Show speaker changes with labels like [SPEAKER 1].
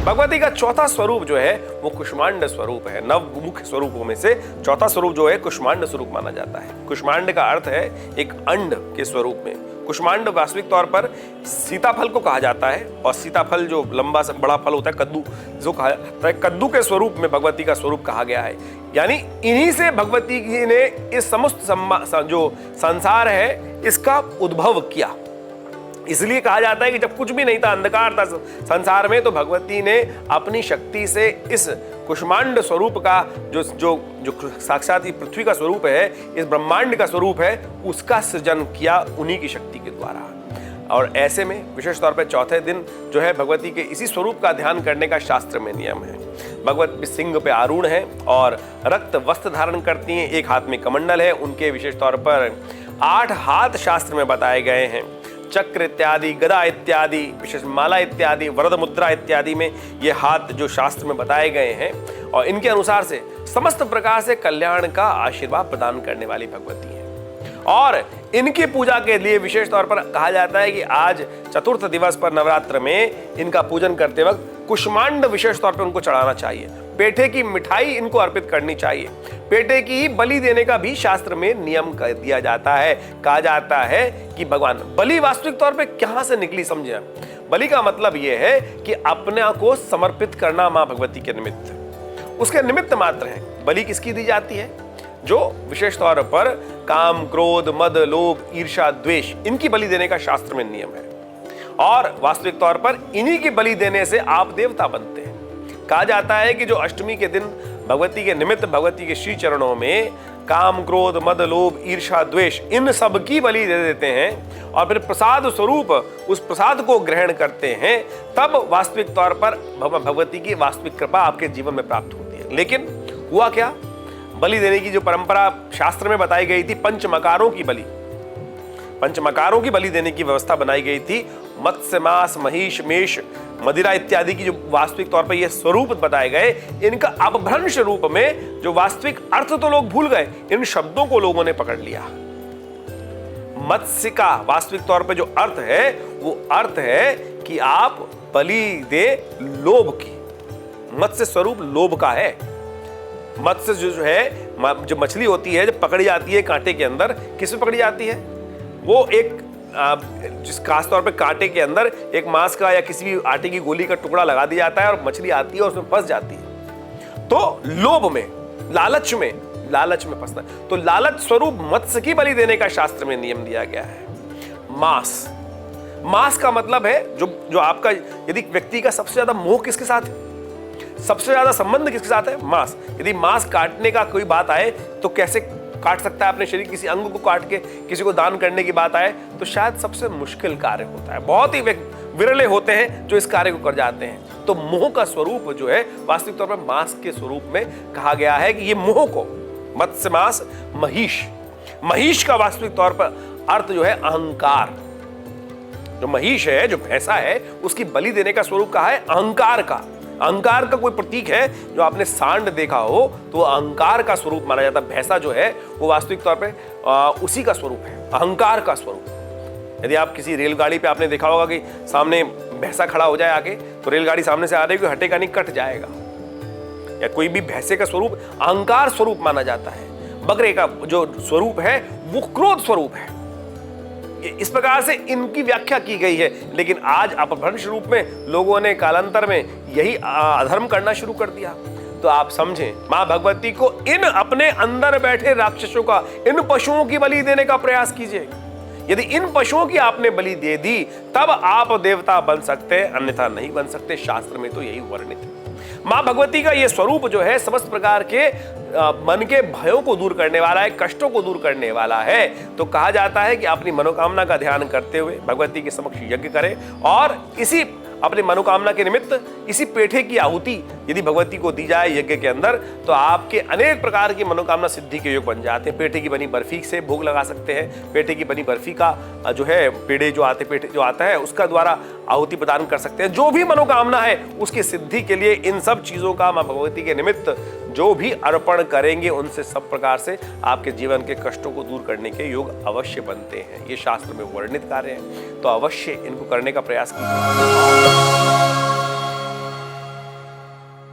[SPEAKER 1] भगवती का चौथा स्वरूप जो है वो कुष्मांड स्वरूप है। नव मुख्य स्वरूपों में से चौथा स्वरूप जो है कुष्मांड स्वरूप माना जाता है। कुष्मांड का अर्थ है एक अंड के स्वरूप में। कुष्मांड वास्तविक तौर पर सीताफल को कहा जाता है, और सीताफल जो लंबा सा बड़ा फल होता है, कद्दू जो कहा जाता है, कद्दू के स्वरूप में भगवती का स्वरूप कहा गया है। यानी इन्हीं से भगवती जी ने इस समस्त जो संसार है इसका उद्भव किया। इसलिए कहा जाता है कि जब कुछ भी नहीं था, अंधकार था संसार में, तो भगवती ने अपनी शक्ति से इस कुष्मांड स्वरूप का जो जो जो साक्षात ही पृथ्वी का स्वरूप है, इस ब्रह्मांड का स्वरूप है, उसका सृजन किया उन्हीं की शक्ति के द्वारा। और ऐसे में विशेष तौर पर चौथे दिन जो है भगवती के इसी स्वरूप का ध्यान करने का शास्त्र में नियम है। भगवत सिंह पे आरूढ़ है और रक्त वस्त्र धारण करती हैं, एक हाथ में कमंडल है। उनके विशेष तौर पर 8 हाथ शास्त्र में बताए गए हैं। चक्र इत्यादि, गदा इत्यादि, विशेष माला इत्यादि, वरद मुद्रा इत्यादि में ये हाथ जो शास्त्र में बताए गए हैं, और इनके अनुसार से समस्त प्रकार से कल्याण का आशीर्वाद प्रदान करने वाली भगवती है। और इनकी पूजा के लिए विशेष तौर पर कहा जाता है कि आज चतुर्थ दिवस पर नवरात्र में इनका पूजन करते वक्त कुष्मांड विशेष तौर पर उनको चढ़ाना चाहिए। पेठे की मिठाई इनको अर्पित करनी चाहिए। पेठे की बलि देने का भी शास्त्र में नियम कर दिया जाता है। कहा जाता है कि भगवान बलि वास्तविक तौर पे कहां से निकली, समझे। बलि का मतलब यह है कि अपने को समर्पित करना मां भगवती के निमित्त, उसके निमित्त मात्र है। बलि किसकी दी जाती है? जो विशेष तौर पर काम, क्रोध, मद, लोभ, ईर्ष्या, द्वेष, इनकी बलि देने का शास्त्र में नियम है। और वास्तविक तौर पर इन्हीं की बलि देने से आप देवता बनते हैं। कहा जाता है कि जो अष्टमी के दिन भगवती के निमित्त भगवती के श्री चरणों में काम, क्रोध, मद, लोभ, ईर्ष्या, द्वेष, इन सब की बलि दे देते हैं और फिर प्रसाद स्वरूप उस प्रसाद को ग्रहण करते हैं, तब वास्तविक तौर पर भगवती की वास्तविक कृपा आपके जीवन में प्राप्त होती है। लेकिन हुआ क्या? बलि देने की जो परंपरा शास्त्र में बताई गई थी, पंचमकारों की बलि, पंचमकारों की बलि देने की व्यवस्था बनाई गई थी। मत्स्य, मांस, महिष, मेष, मदिरा इत्यादि की जो वास्तविक तौर पर ये स्वरूप बताए गए, इनका अपभ्रंश रूप में जो वास्तविक अर्थ तो लोग भूल गए, इन शब्दों को लोगों ने पकड़ लिया। मत्स्य का वास्तविक तौर पर जो अर्थ है वो अर्थ है कि आप बलि दे लोभ की। मत्स्य स्वरूप लोभ का है। मत्स्य जो है, जो मछली होती है, जब पकड़ी जाती है कांटे के अंदर, किस में पकड़ी जाती है? वो एक जिस खास तौर पे कांटे के अंदर एक मांस का या किसी भी आटे की गोली का टुकड़ा लगा दिया जाता है और मछली आती है और उसमें फंस जाती है। तो लोभ में, लालच में फंसना। तो लालच स्वरूप मत्स्य की बलि देने का शास्त्र में नियम दिया गया है। मांस का मतलब है जो आपका, यदि व्यक्ति का सबसे ज्यादा मोह किसके साथ है, सबसे ज्यादा संबंध किसके साथ है? मांस। यदि मांस काटने का कोई बात आए तो कैसे काट सकता है अपने शरीर, किसी अंग को काट के किसी को दान करने की बात आए तो शायद सबसे मुश्किल कार्य होता है। बहुत ही विरले होते हैं जो इस कार्य को कर जाते हैं। तो मोह का स्वरूप जो है वास्तविक तौर पर मांस के स्वरूप में कहा गया है कि ये मोह को, मत्स्य, मांस, महिष का वास्तविक तौर पर अर्थ जो है अहंकार। जो महिष है, जो भैंसा है, उसकी बलि देने का स्वरूप कहा है अहंकार का। अहंकार का कोई प्रतीक है, जो आपने सांड देखा हो तो अहंकार का स्वरूप माना जाता है। भैंसा जो है वो वास्तविक तौर पे उसी का स्वरूप है, अहंकार का स्वरूप। यदि आप किसी रेलगाड़ी पे आपने देखा होगा कि सामने भैंसा खड़ा हो जाए आगे, तो रेलगाड़ी सामने से आ रही है, हटेगा नहीं, कट जाएगा। या कोई भी भैंसे का स्वरूप अहंकार स्वरूप माना जाता है। बकरे का जो स्वरूप है वो क्रोध स्वरूप है। इस प्रकार से इनकी व्याख्या की गई है। लेकिन आज अपभ्रंश रूप में लोगों ने कालांतर में यही अधर्म करना शुरू कर दिया। तो आप समझें, मां भगवती को इन अपने अंदर बैठे राक्षसों का, इन पशुओं की बलि देने का प्रयास कीजिए। यदि इन पशुओं की आपने बलि दे दी तब आप देवता बन सकते हैं, अन्यथा नहीं बन सकते। शास्त्र में तो यही वर्णित है। मां भगवती का यह स्वरूप जो है समस्त प्रकार के मन के भयों को दूर करने वाला है, कष्टों को दूर करने वाला है। तो कहा जाता है कि अपनी मनोकामना का ध्यान करते हुए भगवती के समक्ष यज्ञ करें और इसी अपनी मनोकामना के निमित्त इसी पेठे की आहुति यदि भगवती को दी जाए यज्ञ के अंदर, तो आपके अनेक प्रकार की मनोकामना सिद्धि के योग बन जाते हैं। पेठे की बनी बर्फी से भोग लगा सकते हैं। पेठे की बनी बर्फी का जो है पेड़े जो आता है उसका द्वारा आहुति प्रदान कर सकते हैं। जो भी मनोकामना है उसकी सिद्धि के लिए इन सब चीजों का मां भगवती के निमित्त जो भी अर्पण करेंगे उनसे सब प्रकार से आपके जीवन के कष्टों को दूर करने के योग अवश्य बनते हैं। ये शास्त्र में वर्णित कार्य है, तो अवश्य इनको करने का प्रयास कीजिए।